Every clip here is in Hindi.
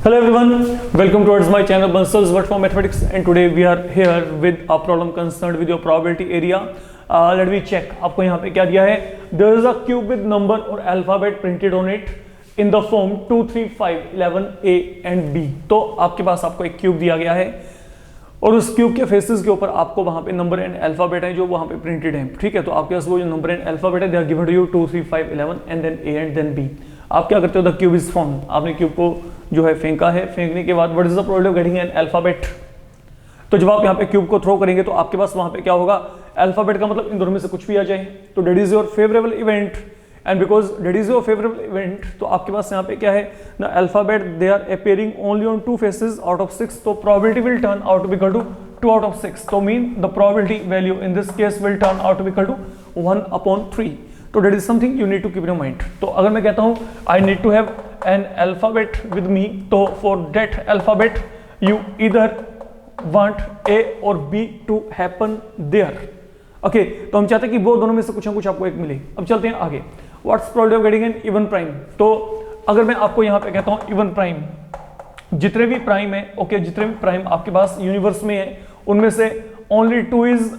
Hello everyone, welcome towards my channel Bansal's Word for Mathematics, and today we are here with a problem concerned with your probability area. Let me check. आपको यहाँ पे क्या दिया है? There is a cube with number or alphabet printed on it in the form 2, 3, 5, 11, A and B. तो आपके पास आपको एक क्यूब दिया गया है और उस क्यूब के फेसेस के ऊपर आपको वहाँ पे नंबर एंड अल्फाबेट है जो वहाँ पे प्रिंटेड है, ठीक है। तो आपके पास वो जो नंबर एंड अल्फाबेट है, they are given to you 2, 3, 5, 11 and then A and then B. आप क्या करते हो? The cube is thrown. आपने क्यूब को जो है फेंका है, फेंकने के बाद what is the probability of getting an alphabet? तो जब आप यहाँ पे क्यूब को थ्रो करेंगे तो आपके पास वहां पे क्या होगा? अल्फाबेट का मतलब इन दोनों में से कुछ भी आ जाए. तो that is your favourable event, and because that is your favourable event तो आपके पास यहाँ पे क्या है ना, alphabet they are appearing only on 2 faces out of 6. तो probability will turn out to be equal to 2 out of 6. तो mean the probability value in this case will turn out to be equal to 1/3. तो that is something you need to keep in mind. तो अगर मैं कहता हूं I need to have an alphabet with me, तो for that alphabet you either want A और B to happen there. Okay, तो हम चाहते हैं कि वो दोनों में से कुछ ना कुछ आपको एक मिले. अब चलते हैं आगे. What's probability of getting N even prime? तो अगर मैं आपको यहां पे कहता हूं इवन प्राइम, जितने भी प्राइम है, ओके, जितने भी प्राइम आपके पास यूनिवर्स में है उनमें से ओनली 2 इज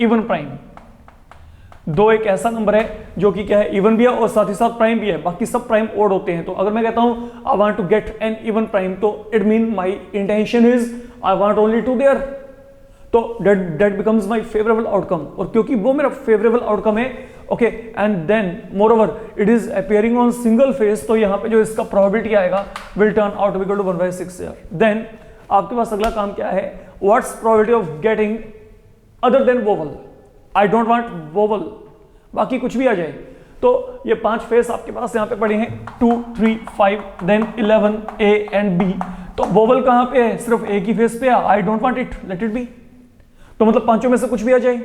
इवन प्राइम. 2 एक ऐसा नंबर है जो कि क्या है, इवन भी है और साथ ही साथ प्राइम भी है, बाकी सब प्राइम ओड होते हैं. तो अगर मैं कहता हूं I want to get an even prime, तो it mean my intention is I want only 2 there. तो that becomes my favourable outcome. और क्योंकि वो मेरा फेवरेबल आउटकम है, okay, and then moreover it is appearing on single face, तो यहां पे जो इसका प्रोबेबिलिटी आएगा will turn out to be equal to 1/6 here. Then आपके पास अगला काम क्या है? What's probability of getting other than vowel? I don't want vowel, बाकी कुछ भी आ जाए. तो ये 5 फेस आपके पास यहाँ पे पड़े हैं 2, 3, 5 देन 11 A एंड B. तो वोवल कहाँ पे है? सिर्फ एक ही फेस पे है. I don't want it, let it be. तो मतलब पांचों में से कुछ भी आ जाए.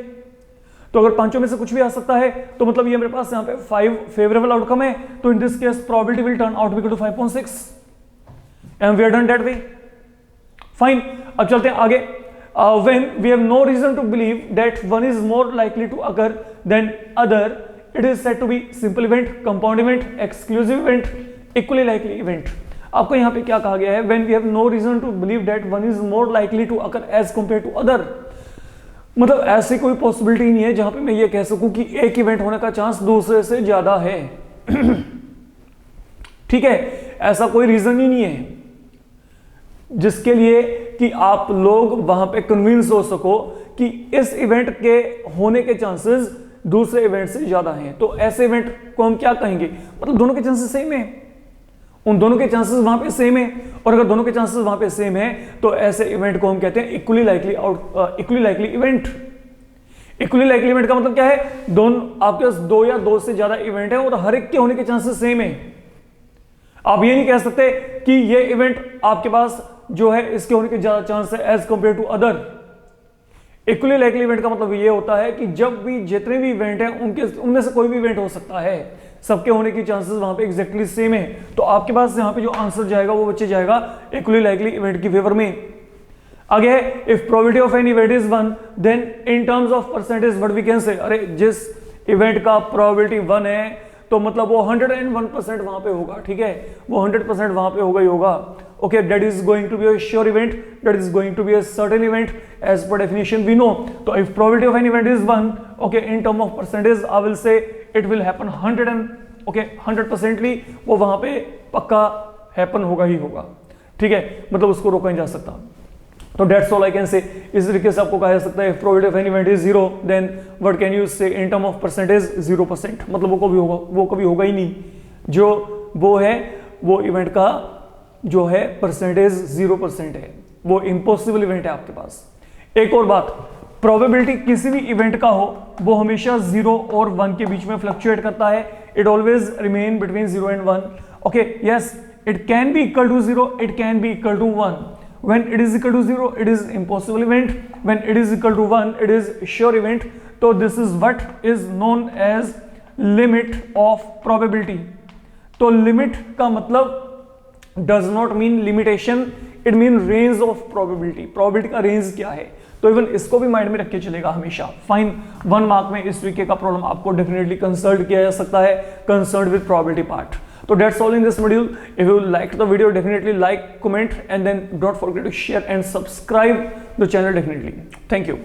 तो अगर पांचों में से कुछ भी आ सकता है तो मतलब ये मेरे पास यहाँ पे 5 फेवरेबल आउटकम है. तो in this case probability will turn out to be equal to 5.6 and we are done that way. Fine. अब चलते हैं आगे. When we have no reason to believe that one is more likely to occur than other, it is said to be simple event, compound event, exclusive event, equally likely event. आपको यहाँ पे क्या कहा गया है? When we have no reason to believe that one is more likely to occur as compared to other. मतलब ऐसी कोई पॉसिबिलिटी नहीं है जहां पे मैं ये कह सकूं कि एक इवेंट होने का चांस दूसरे से ज्यादा है. ठीक है, ऐसा कोई रीजन ही नहीं है जिसके लिए कि आप लोग वहां पे कन्विंस हो सको कि इस इवेंट के होने के चांसेस दूसरे इवेंट से ज्यादा हैं. तो ऐसे इवेंट को हम क्या कहेंगे? मतलब दोनों के चांसेस सेम है, उन दोनों के चांसेस वहां पे सेम है. और अगर दोनों के चांसेस वहां पे सेम है तो ऐसे इवेंट को हम कहते हैं equally likely event. Equally likely event का मतलब क्या है? दोनों आपके पास 2 या 2 से ज्यादा इवेंट है और हर एक के होने के चांसेस सेम है. आप ये नहीं कह सकते कि ये इवेंट आपके पास जो है इसके होने के ज्यादा चांस है as compare to other. Equally likely event का मतलब ये होता है कि जब भी जितने भी इवेंट हैं उनमें से कोई भी इवेंट हो सकता है, सबके होने की चांसेस वहां पे एग्जैक्टली सेम है. तो आपके पास यहाँ पे जो आंसर जाएगा वो बच्चे जाएगा इक्वली लाइकली इवेंट की फेवर में. आगे है, if probability of an event is 1 then in terms of percentage what we can say. अरे जिस इवेंट का प्रोबेबिलिटी 1 है तो मतलब वो 101% वहां पे होगा. ठीक है, वो 100% वहां पे होगा ही होगा. Okay, that is going to be a sure event, that is going to be a certain event as per definition we know. तो if probability of an event is 1, okay, in term of percentage I will say it will happen 100%ली वो वहां पे पक्का हैपन होगा ही होगा. ठीक है, मतलब उसको रोका नहीं जा सकता. तो that's all I can say. इस तरीके से आपको कहा जा सकता है probability of an event is 0 then what can you say in term of percentage 0%. मतलब वो कभी होगा ही नहीं. जो वो है वो इवेंट का जो है परसेंटेज 0% है, वो इम्पॉसिबल इवेंट है आपके पास. एक और बात, प्रोबेबिलिटी किसी भी इवेंट का हो वो हमेशा 0 और 1 के बीच में फ्लक्चुएट करता है. It always remain between 0 and 1. Okay, yes, it can be equal to 0, it can be equal to 1. When it is equal to 0, it is impossible event. When it is equal to 1, it is sure event. So this is what is known as limit of probability. तो limit का मतलब does not mean limitation, it mean range of probability. Probability का range क्या है? तो इवन इसको भी माइंड में रख के चलेगा हमेशा. फाइन. 1 मार्क में इस तरीके का प्रॉब्लम आपको डेफिनेटली कंसल्ट किया जा सकता है, कंसर्न विद प्रोबेबिलिटी पार्ट. तो that's all in this module. If you liked the video, definitely like, comment, and then don't forget to share and subscribe the channel definitely. Thank you.